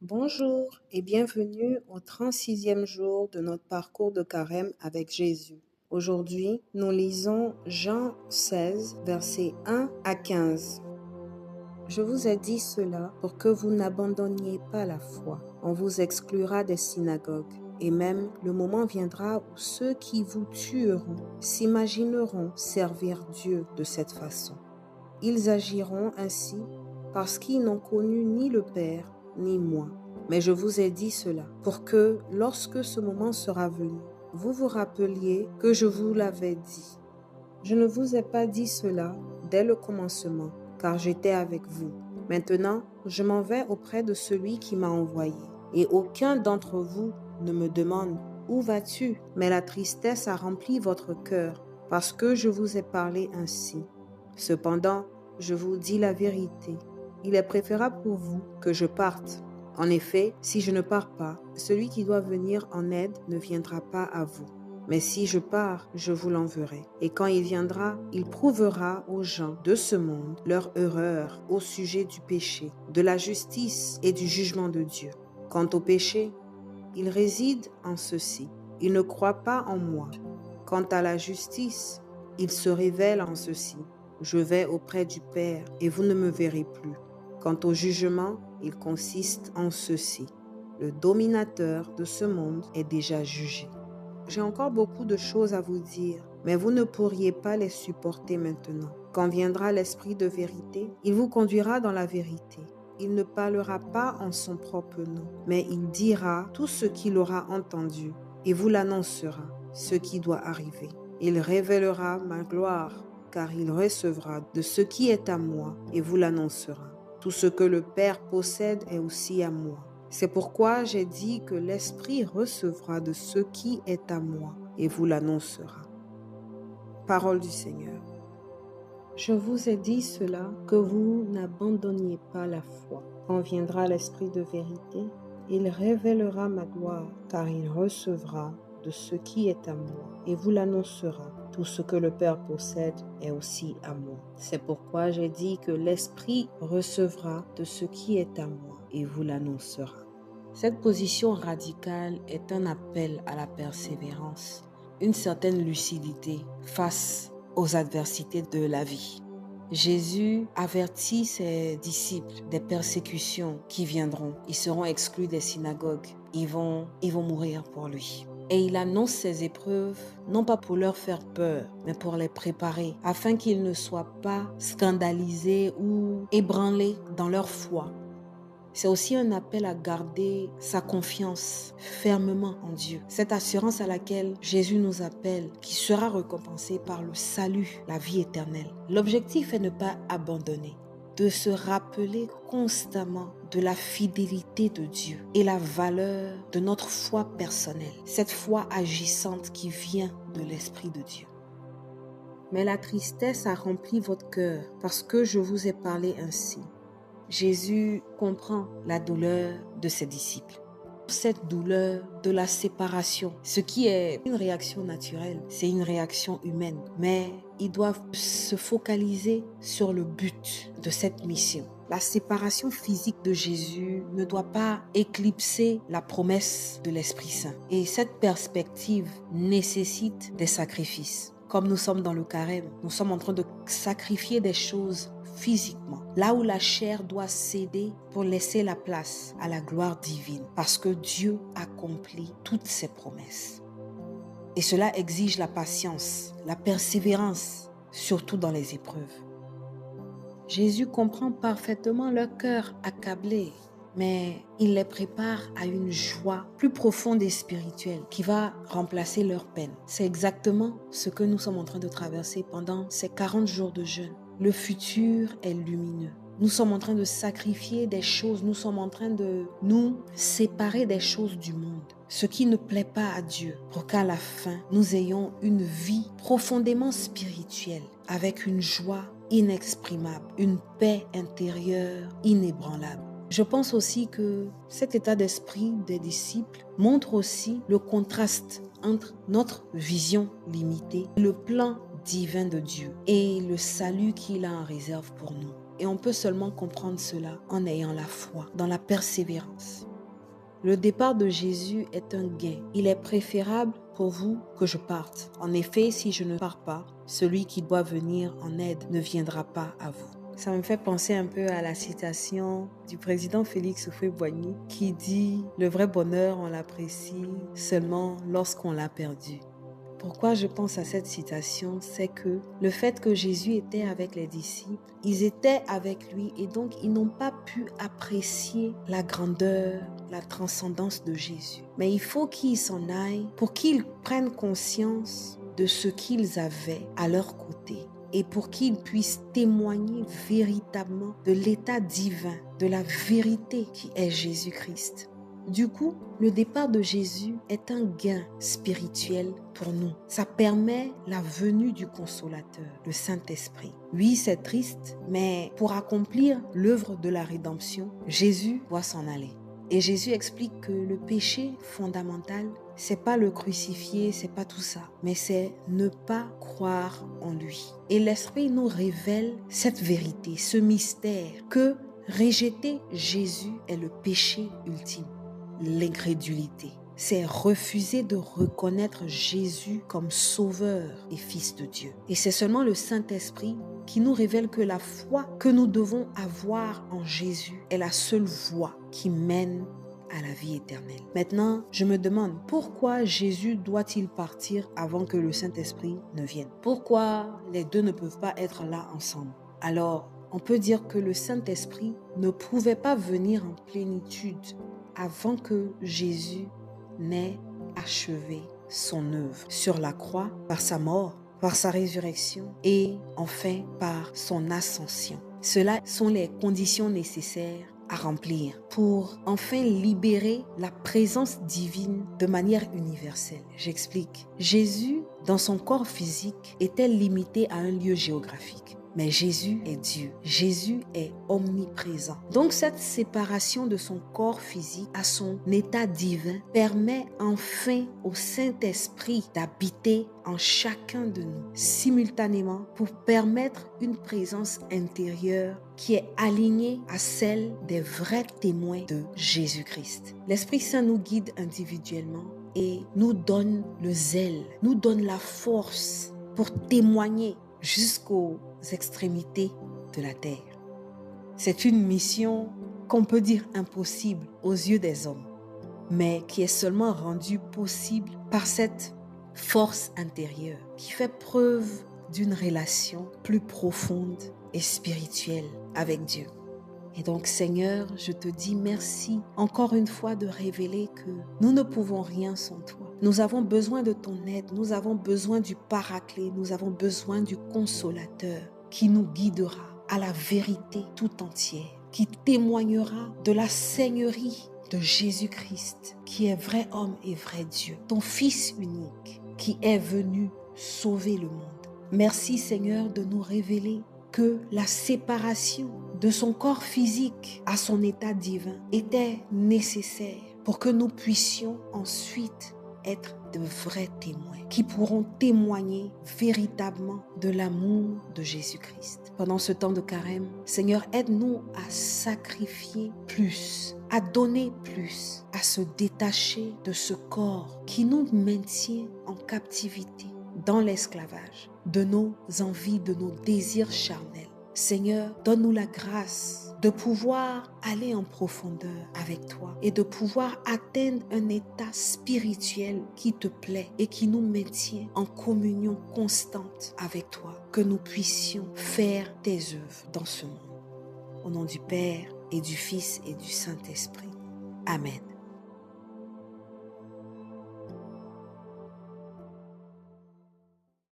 Bonjour et bienvenue au 36e jour de notre parcours de carême avec Jésus. Aujourd'hui, nous lisons Jean 16, versets 1 à 15. Je vous ai dit cela pour que vous n'abandonniez pas la foi. On vous exclura des synagogues. Et même le moment viendra où ceux qui vous tueront s'imagineront servir Dieu de cette façon. Ils agiront ainsi parce qu'ils n'ont connu ni le Père ni moi. Mais je vous ai dit cela pour que, lorsque ce moment sera venu, vous vous rappeliez que je vous l'avais dit. Je ne vous ai pas dit cela dès le commencement, car j'étais avec vous. Maintenant, je m'en vais auprès de celui qui m'a envoyé. Et aucun d'entre vous ne me demande « Où vas-tu » Mais la tristesse a rempli votre cœur, parce que je vous ai parlé ainsi. Cependant, je vous dis la vérité. Il est préférable pour vous que je parte. En effet, si je ne pars pas, celui qui doit venir en aide ne viendra pas à vous. Mais si je pars, je vous l'enverrai. Et quand il viendra, il prouvera aux gens de ce monde leur erreur au sujet du péché, de la justice et du jugement de Dieu. Quant au péché, il réside en ceci. Il ne croit pas en moi. Quant à la justice, il se révèle en ceci. Je vais auprès du Père et vous ne me verrez plus. Quant au jugement, il consiste en ceci. Le dominateur de ce monde est déjà jugé. J'ai encore beaucoup de choses à vous dire, mais vous ne pourriez pas les supporter maintenant. Quand viendra l'Esprit de vérité, il vous conduira dans la vérité. Il ne parlera pas en son propre nom, mais il dira tout ce qu'il aura entendu et vous l'annoncera, ce qui doit arriver. Il révélera ma gloire, car il recevra de ce qui est à moi et vous l'annoncera. Tout ce que le Père possède est aussi à moi. C'est pourquoi j'ai dit que l'Esprit recevra de ce qui est à moi et vous l'annoncera. Parole du Seigneur. Je vous ai dit cela, que vous n'abandonniez pas la foi. Quand viendra l'Esprit de vérité, il révélera ma gloire, car il recevra de ce qui est à moi et vous l'annoncera. Tout ce que le Père possède est aussi à moi. C'est pourquoi j'ai dit que l'Esprit recevra de ce qui est à moi et vous l'annoncera. Cette position radicale est un appel à la persévérance, une certaine lucidité face aux adversités de la vie. Jésus avertit ses disciples des persécutions qui viendront. Ils seront exclus des synagogues. Ils vont mourir pour lui. Et il annonce ces épreuves, non pas pour leur faire peur, mais pour les préparer, afin qu'ils ne soient pas scandalisés ou ébranlés dans leur foi. C'est aussi un appel à garder sa confiance fermement en Dieu. Cette assurance à laquelle Jésus nous appelle, qui sera récompensée par le salut, la vie éternelle. L'objectif est de ne pas abandonner, de se rappeler constamment de la fidélité de Dieu et la valeur de notre foi personnelle. Cette foi agissante qui vient de l'Esprit de Dieu. Mais la tristesse a rempli votre cœur parce que je vous ai parlé ainsi. Jésus comprend la douleur de ses disciples. Cette douleur de la séparation, ce qui est une réaction naturelle, c'est une réaction humaine. Mais ils doivent se focaliser sur le but de cette mission. La séparation physique de Jésus ne doit pas éclipser la promesse de l'Esprit Saint. Et cette perspective nécessite des sacrifices. Comme nous sommes dans le carême, nous sommes en train de sacrifier des choses physiquement, là où la chair doit céder pour laisser la place à la gloire divine, parce que Dieu accomplit toutes ses promesses. Et cela exige la patience, la persévérance, surtout dans les épreuves. Jésus comprend parfaitement leur cœur accablé, mais il les prépare à une joie plus profonde et spirituelle qui va remplacer leur peine. C'est exactement ce que nous sommes en train de traverser pendant ces 40 jours de jeûne. Le futur est lumineux. Nous sommes en train de sacrifier des choses, nous sommes en train de nous séparer des choses du monde, ce qui ne plaît pas à Dieu, pour qu'à la fin, nous ayons une vie profondément spirituelle, avec une joie inexprimable, une paix intérieure inébranlable. Je pense aussi que cet état d'esprit des disciples montre aussi le contraste entre notre vision limitée, le plan divin de Dieu et le salut qu'il a en réserve pour nous. Et on peut seulement comprendre cela en ayant la foi, dans la persévérance. le départ de Jésus est un gain. Il est préférable pour vous que je parte. En effet, si je ne pars pas, celui qui doit venir en aide ne viendra pas à vous. Ça me fait penser un peu à la citation du président Félix Houphouët-Boigny qui dit « Le vrai bonheur, on l'apprécie seulement lorsqu'on l'a perdu ». Pourquoi je pense à cette citation, c'est que le fait que Jésus était avec les disciples, ils étaient avec lui et donc ils n'ont pas pu apprécier la grandeur, la transcendance de Jésus. Mais il faut qu'ils s'en aillent pour qu'ils prennent conscience de ce qu'ils avaient à leur côté et pour qu'ils puissent témoigner véritablement de l'état divin, de la vérité qui est Jésus-Christ. Du coup, le départ de Jésus est un gain spirituel pour nous. Ça permet la venue du Consolateur, le Saint-Esprit. Oui, c'est triste, mais pour accomplir l'œuvre de la rédemption, Jésus doit s'en aller. Et Jésus explique que le péché fondamental, c'est pas le crucifier, c'est pas tout ça, mais c'est ne pas croire en lui. Et l'Esprit nous révèle cette vérité, ce mystère, que rejeter Jésus est le péché ultime. L'incrédulité. C'est refuser de reconnaître Jésus comme sauveur et fils de Dieu. Et c'est seulement le Saint-Esprit qui nous révèle que la foi que nous devons avoir en Jésus est la seule voie qui mène à la vie éternelle. Maintenant, je me demande pourquoi Jésus doit-il partir avant que le Saint-Esprit ne vienne? Pourquoi les deux ne peuvent pas être là ensemble? Alors, on peut dire que le Saint-Esprit ne pouvait pas venir en plénitude avant que Jésus n'ait achevé son œuvre sur la croix par sa mort, par sa résurrection et enfin par son ascension. Cela sont les conditions nécessaires à remplir pour enfin libérer la présence divine de manière universelle. J'explique. Jésus, dans son corps physique, était limité à un lieu géographique. Mais Jésus est Dieu. Jésus est omniprésent. Donc cette séparation de son corps physique à son état divin permet enfin au Saint-Esprit d'habiter en chacun de nous simultanément pour permettre une présence intérieure qui est alignée à celle des vrais témoins de Jésus-Christ. L'Esprit Saint nous guide individuellement et nous donne le zèle, nous donne la force pour témoigner jusqu'aux extrémités de la terre. C'est une mission qu'on peut dire impossible aux yeux des hommes, mais qui est seulement rendue possible par cette force intérieure qui fait preuve d'une relation plus profonde et spirituelle avec Dieu. Et donc, Seigneur, je te dis merci encore une fois de révéler que nous ne pouvons rien sans toi. Nous avons besoin de ton aide, nous avons besoin du Paraclet, nous avons besoin du Consolateur qui nous guidera à la vérité tout entière, qui témoignera de la seigneurie de Jésus-Christ, qui est vrai homme et vrai Dieu, ton Fils unique, qui est venu sauver le monde. Merci, Seigneur, de nous révéler que la séparation de son corps physique à son état divin était nécessaire pour que nous puissions ensuite être de vrais témoins qui pourront témoigner véritablement de l'amour de Jésus-Christ. Pendant ce temps de carême, Seigneur, aide-nous à sacrifier plus, à donner plus, à se détacher de ce corps qui nous maintient en captivité, dans l'esclavage, de nos envies, de nos désirs charnels. Seigneur, donne-nous la grâce de pouvoir aller en profondeur avec toi et de pouvoir atteindre un état spirituel qui te plaît et qui nous maintient en communion constante avec toi, que nous puissions faire tes œuvres dans ce monde. Au nom du Père et du Fils et du Saint-Esprit. Amen.